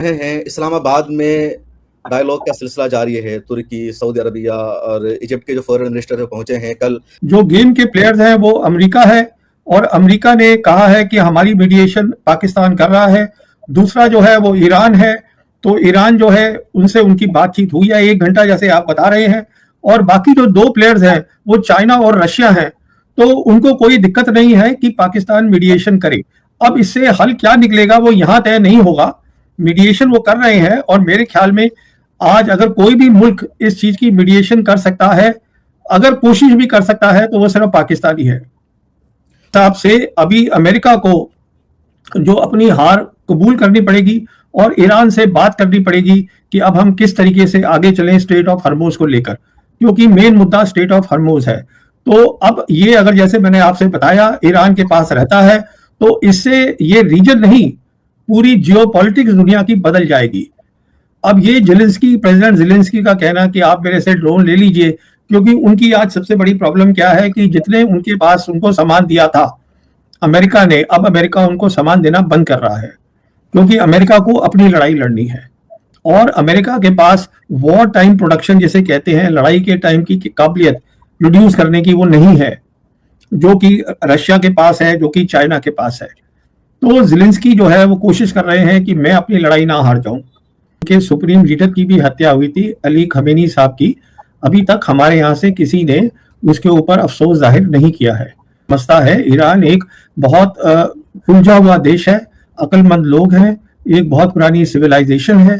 रहे हैं इस्लामाबाद में डायलॉग का सिलसिला जारी है। तुर्की, सऊदी अरबिया और इजिप्ट के जो फॉरेन मिनिस्टर पहुंचे हैं कल। जो गेम के प्लेयर्स हैं वो अमेरिका है और अमेरिका ने कहा है कि हमारी मीडिएशन पाकिस्तान कर रहा है। दूसरा जो है वो ईरान है, तो ईरान जो है उनसे उनकी बातचीत हुई है 1 घंटा जैसे आप बता रहे हैं। और बाकी जो 2 प्लेयर्स हैं वो चाइना और रशिया हैं, तो उनको कोई दिक्कत नहीं है कि पाकिस्तान मीडिएशन करे। अब इससे हल क्या निकलेगा वो यहाँ तय नहीं होगा। मीडिएशन वो कर रहे हैं और मेरे ख्याल में आज अगर कोई भी मुल्क इस चीज की मीडिएशन कर सकता है, अगर कोशिश भी कर सकता है, तो वो सिर्फ पाकिस्तानी है। हिसाब से अभी अमेरिका को जो अपनी हार कबूल करनी पड़ेगी और ईरान से बात करनी पड़ेगी कि अब हम किस तरीके से आगे चलें स्ट्रेट ऑफ हर्मोज को लेकर, क्योंकि मेन मुद्दा स्ट्रेट ऑफ हर्मोज है। तो अब ये अगर जैसे मैंने आपसे बताया ईरान के पास रहता है, तो इससे ये रीजन नहीं पूरी जियोपॉलिटिक्स दुनिया की बदल जाएगी। अब ये प्रेसिडेंट ज़ेलेंस्की का कहना कि आप मेरे से ड्रोन ले लीजिए, क्योंकि उनकी आज सबसे बड़ी प्रॉब्लम क्या है कि जितने उनके पास उनको सामान दिया था अमेरिका ने, अब अमेरिका उनको सामान देना बंद कर रहा है, क्योंकि अमेरिका को अपनी लड़ाई लड़नी है। और अमेरिका के पास वॉर टाइम प्रोडक्शन जिसे कहते हैं, लड़ाई के टाइम की काबिलियत प्रोड्यूस करने की वो नहीं है, जो कि रशिया के पास है, जो कि चाइना के पास है। तो ज़ेलेंस्की जो है वो कोशिश कर रहे हैं कि मैं अपनी लड़ाई ना हार जाऊं। के सुप्रीम लीडर की भी हत्या हुई थी, अली खमेनी साहब की। अभी तक हमारे यहाँ से किसी ने उसके ऊपर अफसोस जाहिर नहीं किया है। मसला है ईरान एक बहुत उलझा हुआ देश है, अक्लमंद लोग हैं, एक बहुत पुरानी सिविलाइजेशन है,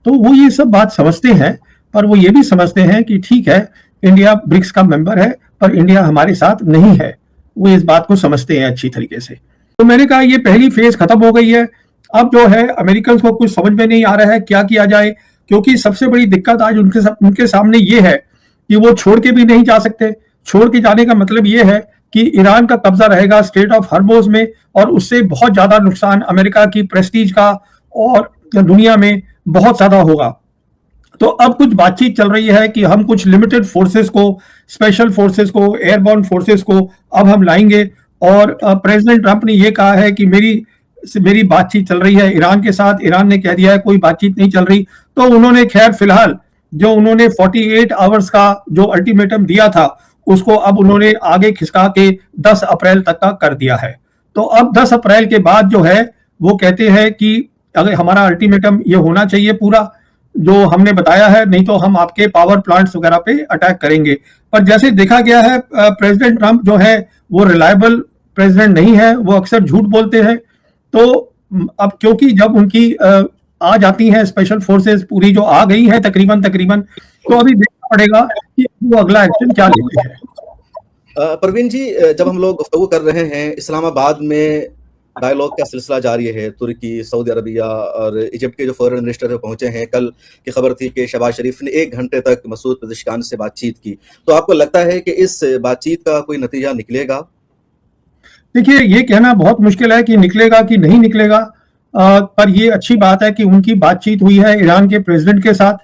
तो वो ये सब बात समझते हैं। पर वो ये भी समझते हैं कि ठीक है, इंडिया ब्रिक्स का मेंबर है पर इंडिया हमारे साथ नहीं है। वो इस बात को समझते हैं अच्छी तरीके से। तो मैंने कहा ये पहली फेज खत्म हो गई है। अब जो है अमेरिकन को कुछ समझ में नहीं आ रहा है क्या किया जाए, क्योंकि सबसे बड़ी दिक्कत आज उनके सामने ये है कि वो छोड़ के भी नहीं जा सकते। छोड़ के जाने का मतलब ये है कि ईरान का कब्जा रहेगा स्ट्रेट ऑफ हर्मोज में, और उससे बहुत ज्यादा नुकसान अमेरिका की प्रेस्टीज का और दुनिया में बहुत ज्यादा होगा। तो अब कुछ बातचीत चल रही है कि हम कुछ लिमिटेड फोर्सेस को, स्पेशल फोर्सेस को, एयरबॉर्न फोर्सेस को अब हम लाएंगे। और प्रेसिडेंट ट्रंप ने यह कहा है कि मेरी बातचीत चल रही है ईरान के साथ। ईरान ने कह दिया है कोई बातचीत नहीं चल रही। तो उन्होंने खैर फिलहाल जो उन्होंने 48 आवर्स का जो अल्टीमेटम दिया था उसको अब उन्होंने आगे खिसका के 10 अप्रैल तक का कर दिया है। तो अब 10 अप्रैल के बाद जो है वो कहते हैं कि अगर हमारा अल्टीमेटम ये होना चाहिए पूरा जो हमने बताया है, नहीं तो हम आपके पावर प्लांट्स वगैरह पे अटैक करेंगे। पर जैसे देखा गया है प्रेसिडेंट ट्रंप जो है वो रिलायबल प्रेसिडेंट नहीं है, वो अक्सर झूठ बोलते हैं। तो अब क्योंकि जब उनकी आ जाती हैं स्पेशल फोर्सेस पूरी जो आ गई है तकरीबन, तो अभी देखना पड़ेगा कि वो अगला एक्शन क्या लेते हैं। परवीन जी, जब हम लोग गुफ्तगू कर रहे हैं इस्लामाबाद में डायलॉग का सिलसिला जारी है। तुर्की, सऊदी अरबिया और इजिप्ट के जो फॉरेन मिनिस्टर पहुंचे हैं कल की खबर थी कि शहबाज शरीफ ने 1 घंटे तक मसूद पेज़ेश्कियान से बातचीत की। तो आपको लगता है कि इस बातचीत का कोई नतीजा निकलेगा? देखिए, ये कहना बहुत मुश्किल है कि निकलेगा कि नहीं निकलेगा, पर ये अच्छी बात है कि उनकी बातचीत हुई है ईरान के प्रेसिडेंट के साथ।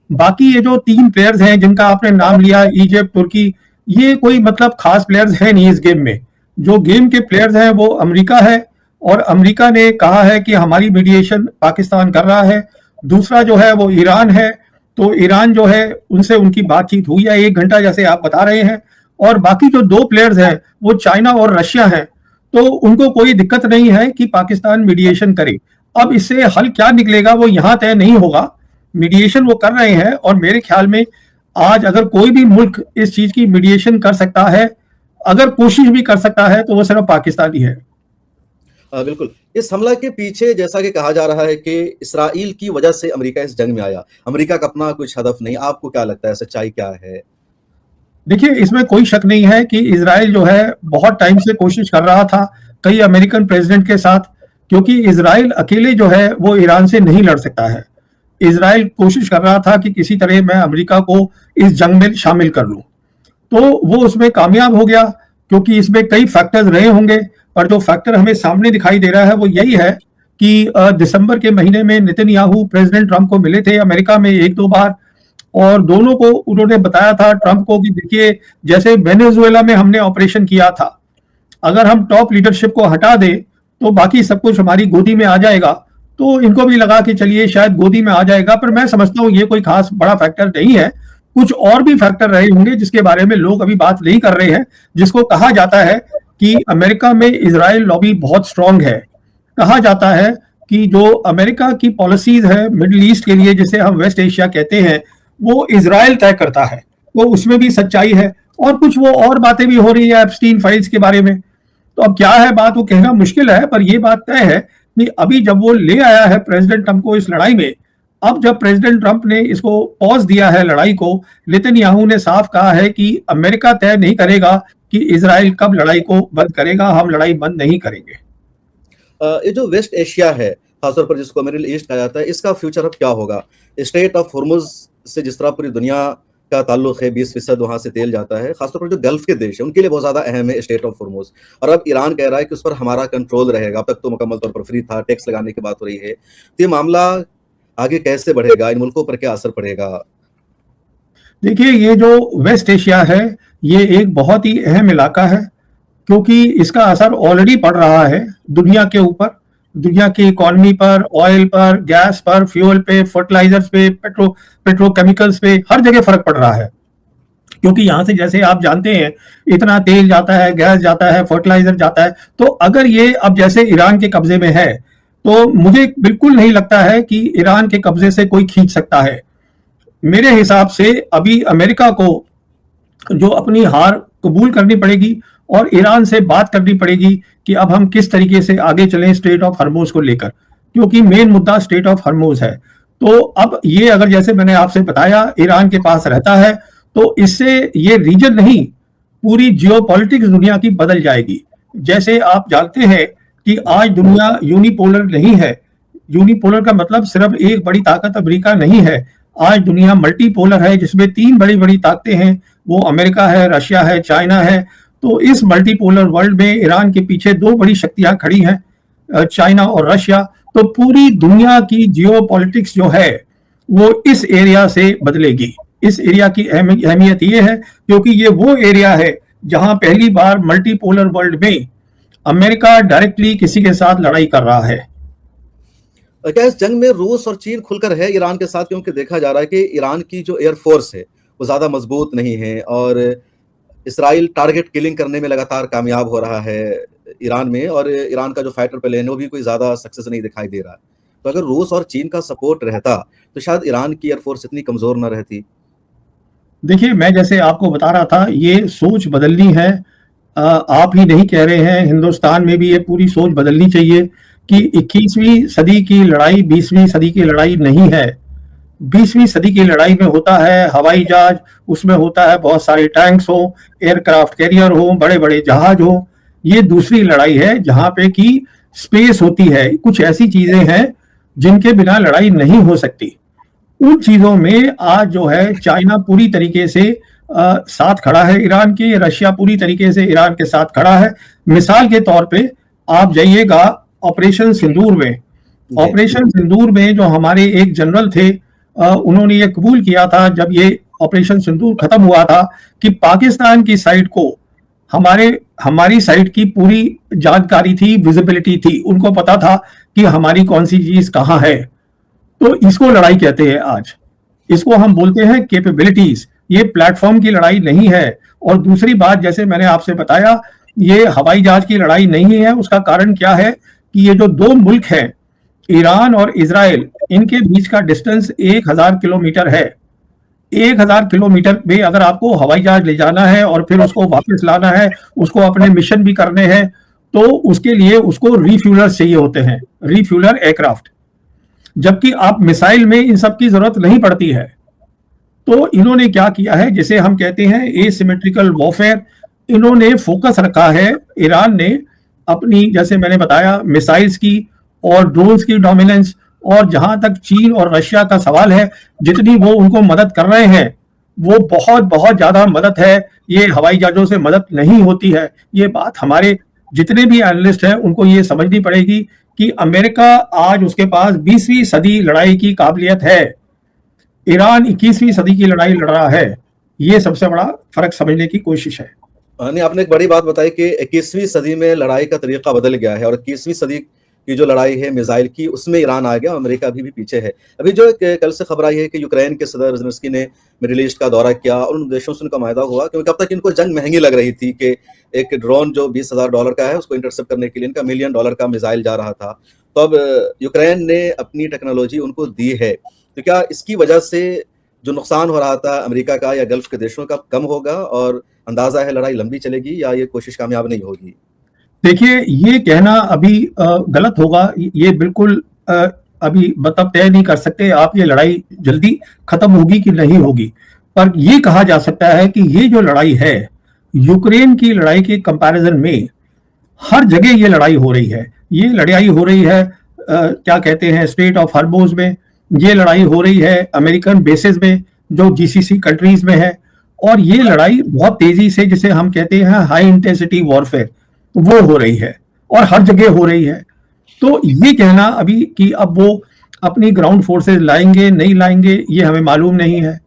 बाकी ये जो 3 प्लेयर्स हैं जिनका आपने नाम लिया, इजिप्ट, तुर्की, ये कोई मतलब खास प्लेयर्स हैं नहीं इस गेम में। जो गेम के प्लेयर्स हैं वो अमेरिका है, और अमेरिका ने कहा है कि हमारी मीडिएशन पाकिस्तान कर रहा है। दूसरा जो है वो ईरान है, तो ईरान जो है उनसे उनकी बातचीत हुई है 1 घंटा जैसे आप बता रहे हैं। और बाकी जो 2 प्लेयर्स हैं वो चाइना और रशिया हैं, तो उनको कोई दिक्कत नहीं है कि पाकिस्तान मीडिएशन करे। अब इससे हल क्या निकलेगा वो यहाँ तय नहीं होगा। मीडिएशन वो कर रहे हैं और मेरे ख्याल में आज अगर कोई भी मुल्क इस चीज की मीडिएशन कर सकता है, अगर कोशिश भी कर सकता है, तो वो सिर्फ पाकिस्तानी है। बिल्कुल। इस हमला के पीछे जैसा कि कहा जा रहा है कि इसराइल की वजह से अमेरिका इस जंग में आया। अमेरिका का अपना कुछ हदफ नहीं। आपको क्या लगता है, सच्चाई क्या है? देखिए, इसमें कोई शक नहीं है कि इजराइल जो है बहुत टाइम से कोशिश कर रहा था कई अमेरिकन प्रेसिडेंट के साथ, क्योंकि इजराइल अकेले जो है वो ईरान से नहीं लड़ सकता है। इजराइल कोशिश कर रहा था कि किसी तरह मैं अमेरिका को इस जंग में शामिल कर लूं, तो वो उसमें कामयाब हो गया, क्योंकि इसमें कई फैक्टर्स रहे होंगे। पर जो फैक्टर हमें सामने दिखाई दे रहा है वो यही है कि दिसंबर के महीने में नेतन्याहू प्रेसिडेंट ट्रंप को मिले थे अमेरिका में 1-2 बार, और दोनों को उन्होंने बताया था ट्रंप को कि देखिए, जैसे वेनेजुएला में हमने ऑपरेशन किया था, अगर हम टॉप लीडरशिप को हटा दें तो बाकी सब कुछ हमारी गोदी में आ जाएगा। तो इनको भी लगा कि चलिए शायद गोदी में आ जाएगा, पर मैं समझता हूँ ये कोई खास बड़ा फैक्टर नहीं है। कुछ और भी फैक्टर रहे होंगे जिसके बारे में लोग अभी बात नहीं कर रहे हैं, जिसको कहा जाता है कि अमेरिका में इजराइल लॉबी बहुत स्ट्रांग है। कहा जाता है कि जो अमेरिका की पॉलिसीज है मिडिल ईस्ट के लिए, जिसे हम वेस्ट एशिया कहते हैं, वो इजराइल तय करता है। तो उसमें भी सच्चाई है, और कुछ वो और बातें भी हो रही है एप्स्टीन फाइल्स के बारे में। तो अब क्या है बात, वो कहना मुश्किल है, पर ये बात तय है कि अभी जब वो ले आया है प्रेसिडेंट ट्रंप को इस लड़ाई में, अब जब प्रेसिडेंट ट्रंप ने इसको पॉज दिया है लड़ाई को, नेतन्याहू ने साफ कहा है कि अमेरिका तय नहीं करेगा कि इजराइल कब लड़ाई को बंद करेगा, हम लड़ाई बंद नहीं करेंगे। ये जो वेस्ट एशिया है, खासतौर पर जिसको मिडिल ईस्ट कहा जाता है, इसका फ्यूचर अब क्या होगा? स्ट्रेट ऑफ हॉर्मुज से जिस तरह पूरी दुनिया का ताल्लुक है, 20% वहां से तेल जाता है, खासतौर पर जो गल्फ के देश है उनके लिए बहुत ज्यादा अहम है स्ट्रेट ऑफ हॉर्मुज। और अब ईरान कह रहा है कि उस पर हमारा कंट्रोल रहेगा। अब तक तो मुकम्मल तौर पर फ्री था, टैक्स लगाने की बात हो रही है। तो ये मामला आगे कैसे बढ़ेगा, इन मुल्कों पर क्या असर पड़ेगा? देखिए, ये जो वेस्ट एशिया है ये एक बहुत ही अहम इलाका है, क्योंकि इसका असर ऑलरेडी पड़ रहा है दुनिया के ऊपर, दुनिया की इकोनॉमी पर, ऑयल पर, गैस पर, फ्यूल पे, फर्टिलाइजर्स पे, पेट्रोकेमिकल्स पे, हर जगह फर्क पड़ रहा है। क्योंकि यहाँ से जैसे आप जानते हैं इतना तेल जाता है, गैस जाता है, फर्टिलाइजर जाता है। तो अगर ये अब जैसे ईरान के कब्जे में है, तो मुझे बिल्कुल नहीं लगता है कि ईरान के कब्जे से कोई खींच सकता है। मेरे हिसाब से अभी अमेरिका को जो अपनी हार कबूल करनी पड़ेगी और ईरान से बात करनी पड़ेगी कि अब हम किस तरीके से आगे चलें स्ट्रेट ऑफ हर्मुज को लेकर, क्योंकि मेन मुद्दा स्ट्रेट ऑफ हर्मुज है। तो अब ये अगर जैसे मैंने आपसे बताया ईरान के पास रहता है, तो इससे ये रीजन नहीं, पूरी जियोपॉलिटिक्स दुनिया की बदल जाएगी। जैसे आप जानते हैं कि आज दुनिया यूनिपोलर नहीं है। यूनिपोलर का मतलब सिर्फ एक बड़ी ताकत अमेरिका नहीं है। आज दुनिया मल्टीपोलर है, जिसमें 3 बड़ी बड़ी ताकतें हैं, वो अमेरिका है, रशिया है, चाइना है। तो इस मल्टीपोलर वर्ल्ड में ईरान के पीछे 2 बड़ी शक्तियां खड़ी हैं, चाइना और रशिया। तो पूरी दुनिया की जियोपॉलिटिक्स जो है वो इस एरिया से बदलेगी। इस एरिया की अहमियत ये है क्योंकि ये वो एरिया है जहां पहली बार मल्टीपोलर वर्ल्ड में अमेरिका डायरेक्टली किसी के साथ लड़ाई कर रहा है। क्या इस जंग में रूस और चीन खुलकर है ईरान के साथ? क्योंकि देखा जा रहा है कि ईरान की जो एयरफोर्स है वो ज्यादा मजबूत नहीं है और इसराइल टारगेट किलिंग करने में लगातार कामयाब हो रहा है ईरान में, और ईरान का जो फाइटर प्लेन है वो भी कोई ज्यादा सक्सेस नहीं दिखाई दे रहा। तो अगर रूस और चीन का सपोर्ट रहता तो शायद ईरान की एयरफोर्स इतनी कमजोर न रहती। देखिए, मैं जैसे आपको बता रहा था, ये सोच बदलनी है। आप ही नहीं कह रहे हैं, हिंदुस्तान में भी ये पूरी सोच बदलनी चाहिए कि 21वीं सदी की लड़ाई 20वीं सदी की लड़ाई नहीं है। 20वीं सदी की लड़ाई में होता है हवाई जहाज, उसमें होता है बहुत सारे टैंक्स हो, एयरक्राफ्ट कैरियर हो, बड़े बड़े जहाज हो। ये दूसरी लड़ाई है जहां पे कि स्पेस होती है। कुछ ऐसी चीजें हैं जिनके बिना लड़ाई नहीं हो सकती। उन चीजों में आज जो है चाइना पूरी तरीके से साथ खड़ा है ईरान के, रशिया पूरी तरीके से ईरान के साथ खड़ा है। मिसाल के तौर पे आप जाइएगा ऑपरेशन सिंदूर में। ऑपरेशन सिंदूर में जो हमारे एक जनरल थे, उन्होंने ये कबूल किया था जब ये ऑपरेशन सिंदूर खत्म हुआ था कि पाकिस्तान की साइड को हमारी साइड की पूरी जानकारी थी, विजिबिलिटी थी, उनको पता था कि हमारी कौन सी चीज कहाँ है। तो इसको लड़ाई कहते हैं आज। इसको हम बोलते हैं कैपेबिलिटीज। ये प्लेटफॉर्म की लड़ाई नहीं है। और दूसरी बात, जैसे मैंने आपसे बताया, ये हवाई जहाज की लड़ाई नहीं है। उसका कारण क्या है कि ये जो 2 मुल्क हैं, ईरान और इजराइल, इनके बीच का डिस्टेंस 1000 किलोमीटर है। 1000 किलोमीटर में अगर आपको हवाई जहाज ले जाना है और फिर उसको वापस लाना है, उसको अपने मिशन भी करने हैं, तो उसके लिए उसको रिफ्यूलर्स चाहिए होते हैं, रिफ्यूलर एयरक्राफ्ट। जबकि आप मिसाइल में इन सब की जरूरत नहीं पड़ती है। तो इन्होंने क्या किया है, जिसे हम कहते हैं एसिमेट्रिकल वॉरफेयर, इन्होंने फोकस रखा है ईरान ने अपनी, जैसे मैंने बताया, मिसाइल्स की और ड्रोन्स की डोमिनेंस। और जहां तक चीन और रशिया का सवाल है, जितनी वो उनको मदद कर रहे हैं वो बहुत बहुत ज्यादा मदद है। ये हवाई जहाजों से मदद नहीं होती है। ये बात हमारे जितने भी एनालिस्ट हैं उनको ये समझनी पड़ेगी कि अमेरिका आज उसके पास 20वीं सदी लड़ाई की काबिलियत है, ईरान 21वीं सदी की लड़ाई लड़ रहा है। ये सबसे बड़ा फर्क समझने की कोशिश है। नहीं, आपने एक बड़ी बात बताई कि 21वीं सदी में लड़ाई का तरीका बदल गया है और 21वीं सदी की जो लड़ाई है मिसाइल की, उसमें ईरान आ गया, अमेरिका अभी भी पीछे है। अभी जो कल से खबर आई है कि यूक्रेन के सदर ज़ेलेंस्की ने मिडिल ईस्ट का दौरा किया और उन देशों से उनका मुआहदा हुआ, क्योंकि अब तक इनको जंग महंगी लग रही थी कि एक ड्रोन जो $20,000 का है, उसको इंटरसेप्ट करने के लिए इनका $1 मिलियन का मिसाइल जा रहा था। तो अब यूक्रेन ने अपनी टेक्नोलॉजी उनको दी है, तो क्या इसकी वजह से जो नुकसान हो रहा था अमेरिका का या गल्फ के देशों का कम होगा और अंदाजा है लड़ाई लंबी चलेगी या ये कोशिश कामयाब नहीं होगी? देखिए, ये कहना अभी गलत होगा। ये बिल्कुल अभी मतलब तय नहीं कर सकते आप ये लड़ाई जल्दी खत्म होगी कि नहीं होगी। पर ये कहा जा सकता है कि ये जो लड़ाई है, यूक्रेन की लड़ाई के कंपैरिजन में हर जगह ये लड़ाई हो रही है। ये लड़ाई हो रही है क्या कहते हैं स्ट्रेट ऑफ हॉर्मुज़ में, ये लड़ाई हो रही है अमेरिकन बेसेस में जो जीसीसी कंट्रीज में है, और ये लड़ाई बहुत तेजी से, जिसे हम कहते हैं हाई इंटेंसिटी वॉरफेयर, वो हो रही है और हर जगह हो रही है। तो ये कहना अभी कि अब वो अपनी ग्राउंड फोर्सेस लाएंगे नहीं लाएंगे, ये हमें मालूम नहीं है।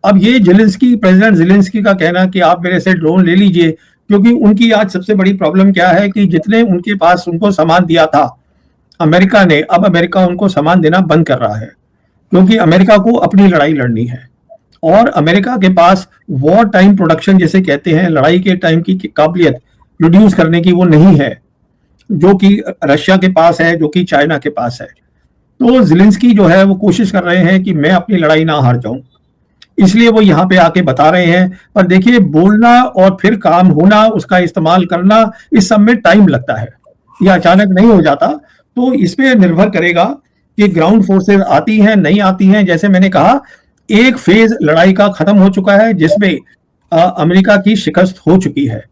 अब ये प्रेसिडेंट ज़ेलेंस्की का कहना कि आप मेरे से ड्रोन ले लीजिए, क्योंकि उनकी आज सबसे बड़ी प्रॉब्लम क्या है कि जितने उनके पास उनको सामान दिया था अमेरिका ने, अब अमेरिका उनको सामान देना बंद कर रहा है, क्योंकि अमेरिका को अपनी लड़ाई लड़नी है। और अमेरिका के पास वॉर टाइम प्रोडक्शन जिसे कहते हैं, लड़ाई के टाइम की काबिलियत प्रोड्यूस करने की वो नहीं है, जो कि रशिया के पास है, जो कि चाइना के पास है। तो ज़ेलेंस्की जो है वो कोशिश कर रहे हैं कि मैं अपनी लड़ाई ना हार जाऊं, इसलिए वो यहाँ पे आके बता रहे हैं। पर देखिए, बोलना और फिर काम होना, उसका इस्तेमाल करना, इस सब में टाइम लगता है, यह अचानक नहीं हो जाता। तो इस पे निर्भर करेगा कि ग्राउंड फोर्सेस आती हैं नहीं आती हैं। जैसे मैंने कहा, एक फेज लड़ाई का खत्म हो चुका है जिसमें अमेरिका की शिकस्त हो चुकी है।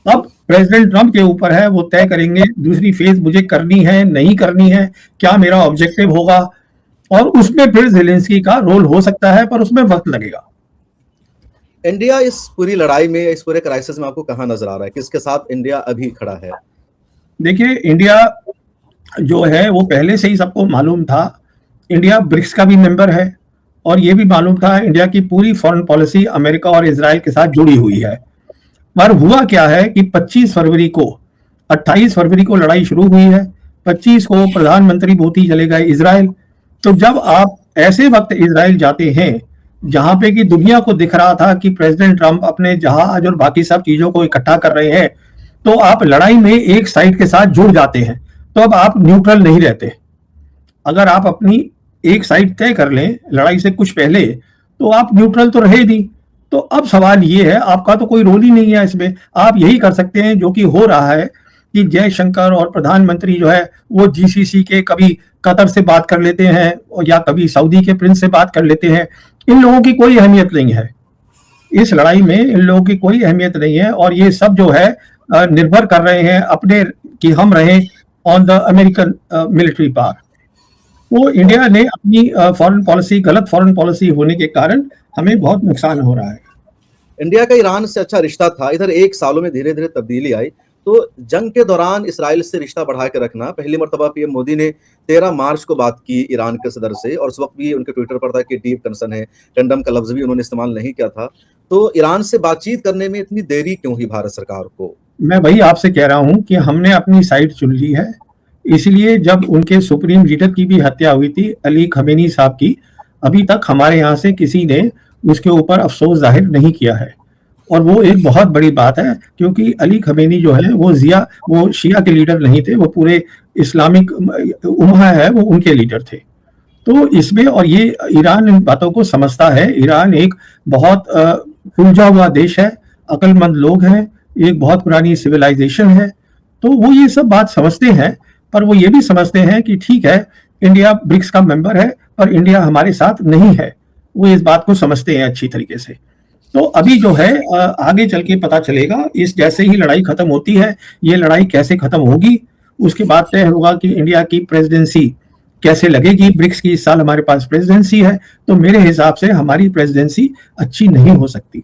अब प्रेसिडेंट ट्रंप के ऊपर है, वो तय करेंगे दूसरी फेज मुझे करनी है नहीं करनी है, क्या मेरा ऑब्जेक्टिव होगा, और उसमें फिर ज़ेलेंस्की का रोल हो सकता है, पर उसमें वक्त लगेगा। इंडिया इस पूरी लड़ाई में, इस पूरे क्राइसिस में आपको कहाँ नजर आ रहा है, किसके साथ इंडिया अभी खड़ा है? देखिए, इंडिया जो है वो पहले से ही सबको मालूम था। इंडिया ब्रिक्स का भी मेंबर है और ये भी मालूम था इंडिया की पूरी फॉरेन पॉलिसी अमेरिका और इजराइल के साथ जुड़ी हुई है। पर हुआ क्या है कि 28 फरवरी को लड़ाई शुरू हुई है, 25 को प्रधानमंत्री मोदी चले गए इजराइल। तो जब आप ऐसे वक्त इजराइल जाते हैं जहां पे कि दुनिया को दिख रहा था कि प्रेसिडेंट ट्रंप अपने जहाज और बाकी सब चीजों को इकट्ठा कर रहे हैं, तो आप लड़ाई में एक साइड के साथ जुड़ जाते हैं। तो अब आप न्यूट्रल नहीं रहते। अगर आप अपनी एक साइड तय कर लें लड़ाई से कुछ पहले, तो आप न्यूट्रल तो रहे नहीं। तो अब सवाल ये है, आपका तो कोई रोल ही नहीं है इसमें। आप यही कर सकते हैं जो कि हो रहा है कि जयशंकर और प्रधानमंत्री जो है वो जीसीसी के कभी कतर से बात कर लेते हैं या कभी सऊदी के प्रिंस से बात कर लेते हैं। इन लोगों की कोई अहमियत नहीं है इस लड़ाई में, इन लोगों की कोई अहमियत नहीं है। और ये सब जो है निर्भर कर रहे हैं अपने कि हम रहें on the American military power. तो इंडिया ने अपनी फॉरेन पॉलिसी, गलत फॉरेन पॉलिसी होने के कारण हमें बहुत नुकसान हो रहा है। इंडिया का ईरान से अच्छा रिश्ता था, इधर 1 सालों में धीरे धीरे तब्दीली आई। तो जंग के दौरान इसराइल से रिश्ता बढ़ा के रखना, पहली मरतबा पीएम मोदी ने 13 मार्च को बात की ईरान के सदर से, और उस वक्त भी उनके ट्विटर पर था कि डीप कंसर्न है, टेंडम का लफ्ज भी उन्होंने इस्तेमाल नहीं किया था। तो ईरान से बातचीत करने में इतनी देरी क्यों हुई भारत सरकार को? मैं वही आपसे कह रहा हूं कि हमने अपनी साइड चुन ली है। इसलिए जब उनके सुप्रीम लीडर की भी हत्या हुई थी, अली खमेनी साहब की, अभी तक हमारे यहाँ से किसी ने उसके ऊपर अफसोस जाहिर नहीं किया है। और वो एक बहुत बड़ी बात है, क्योंकि अली खमेनी जो है वो शिया के लीडर नहीं थे, वो पूरे इस्लामिक उम्मा है, वो उनके लीडर थे। तो इसमें, और ये ईरान इन बातों को समझता है। ईरान एक बहुत उलझा हुआ देश है, अक्लमंद लोग हैं, एक बहुत पुरानी सिविलाइजेशन है। तो वो ये सब बात समझते हैं, पर वो ये भी समझते हैं कि ठीक है, इंडिया ब्रिक्स का मेंबर है पर इंडिया हमारे साथ नहीं है। वो इस बात को समझते हैं अच्छी तरीके से। तो अभी जो है आगे चल के पता चलेगा, इस जैसे ही लड़ाई खत्म होती है, ये लड़ाई कैसे खत्म होगी, उसके बाद तय होगा कि इंडिया की प्रेसिडेंसी कैसे लगेगी। ब्रिक्स की इस साल हमारे पास प्रेसिडेंसी है, तो मेरे हिसाब से हमारी प्रेसिडेंसी अच्छी नहीं हो सकती।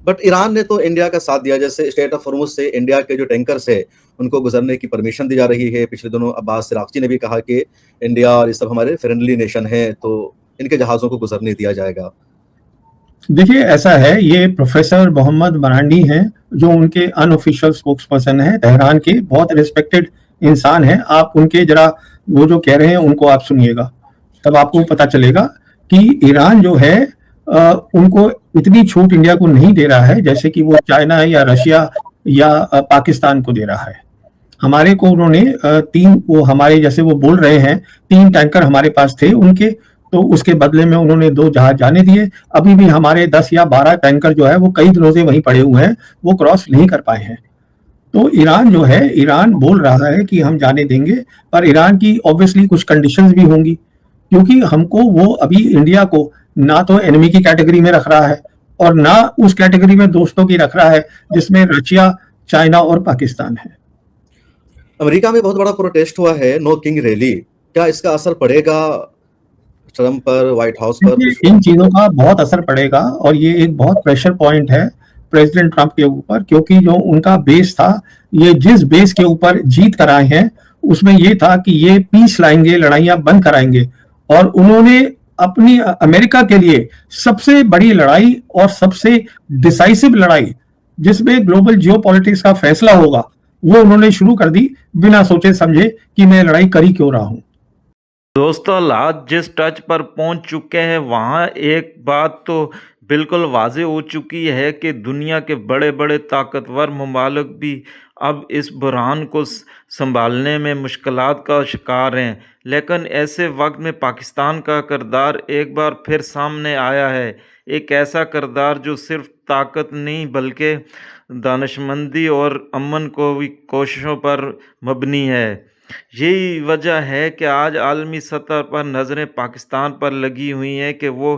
बट ईरान ने तो इंडिया का साथ दिया, जैसे स्टेट ऑफ हॉर्मुज़ से इंडिया के जो टैंकर्स है उनको गुजरने की परमिशन दी जा रही है। पिछले दिनों अब्बास सिरागची ने भी कहा कि इंडिया और ये सब हमारे फ्रेंडली नेशन है, तो इनके जहाज़ों को गुजरने दिया जाएगा। देखिए, ऐसा है, ये प्रोफेसर मोहम्मद मरांडी हैं जो उनके अनऑफिशियल स्पोक्स पर्सन हैं, तेहरान के बहुत रिस्पेक्टेड इंसान हैं, आप उनके जरा वो जो कह रहे हैं उनको आप सुनिएगा, तब आपको पता चलेगा कि ईरान जो है उनको इतनी छूट इंडिया को नहीं दे रहा है जैसे कि वो चाइना या रशिया या पाकिस्तान को दे रहा है। हमारे को उन्होंने तीन वो हमारे जैसे वो बोल रहे हैं 3 टैंकर हमारे पास थे उनके, तो उसके बदले में उन्होंने 2 जहाज जाने दिए। अभी भी हमारे 10 या 12 टैंकर जो है वो कई दिनों से वहीं पड़े हुए हैं, वो क्रॉस नहीं कर पाए हैं। तो ईरान जो है, ईरान बोल रहा है कि हम जाने देंगे, पर ईरान की ऑब्वियसली कुछ कंडीशंस भी होंगी, क्योंकि हमको वो अभी इंडिया को ना तो एनिमी की कैटेगरी में रख रहा है और ना उस कैटेगरी में दोस्तों की रख रहा है जिसमें रशिया, चाइना और पाकिस्तान है। अमेरिका में बहुत बड़ा प्रोटेस्ट हुआ है, नो किंग रैली। क्या इसका असर पड़ेगा ट्रंप पर, व्हाइट हाउस पर? देखिए, इन चीजों का बहुत असर पड़ेगा और ये एक बहुत प्रेशर पॉइंट है प्रेसिडेंट ट्रंप के ऊपर, क्योंकि जो उनका बेस था, ये जिस बेस के ऊपर जीत कर आए हैं उसमें ये था कि ये पीस लाएंगे, लड़ाइयां बंद कराएंगे, और उन्होंने अपनी अमेरिका के लिए सबसे बड़ी लड़ाई और सबसे डिसाइसिव लड़ाई जिसमें ग्लोबल जियोपॉलिटिक्स का फैसला होगा, वो उन्होंने शुरू कर दी बिना सोचे समझे कि मैं लड़ाई कर ही क्यों रहा हूं। दोस्तों, हालात जिस टच पर पहुंच चुके हैं वहाँ एक बात तो बिल्कुल वाज़ेह हो चुकी है कि दुनिया के बड़े बड़े ताकतवर ममालिक भी अब इस बहरान को संभालने में मुश्किलात का शिकार हैं। लेकिन ऐसे वक्त में पाकिस्तान का किरदार एक बार फिर सामने आया है। एक ऐसा किरदार जो सिर्फ ताकत नहीं बल्कि दानिशमंदी और अमन को भी कोशिशों पर मबनी है। यही वजह है कि आज आलमी सतह पर नज़रें पाकिस्तान पर लगी हुई हैं कि वो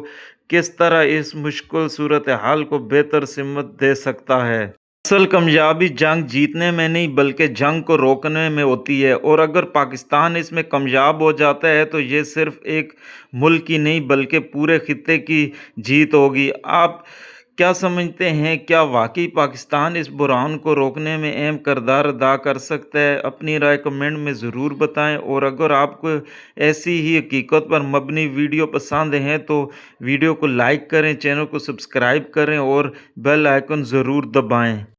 किस तरह इस मुश्किल सूरत हाल को बेहतर सिमत दे सकता है। असल कामयाबी जंग जीतने में नहीं बल्कि जंग को रोकने में होती है, और अगर पाकिस्तान इसमें कामयाब हो जाता है तो ये सिर्फ एक मुल्क की नहीं बल्कि पूरे खित्ते की जीत होगी। आप क्या समझते हैं, क्या वाकई पाकिस्तान इस बुरहान को रोकने में अहम किरदार अदा कर सकता है? अपनी राय कमेंट में ज़रूर बताएं, और अगर आपको ऐसी ही हकीकत पर मबनी वीडियो पसंद हैं तो वीडियो को लाइक करें, चैनल को सब्सक्राइब करें और बेल आइकन ज़रूर दबाएं।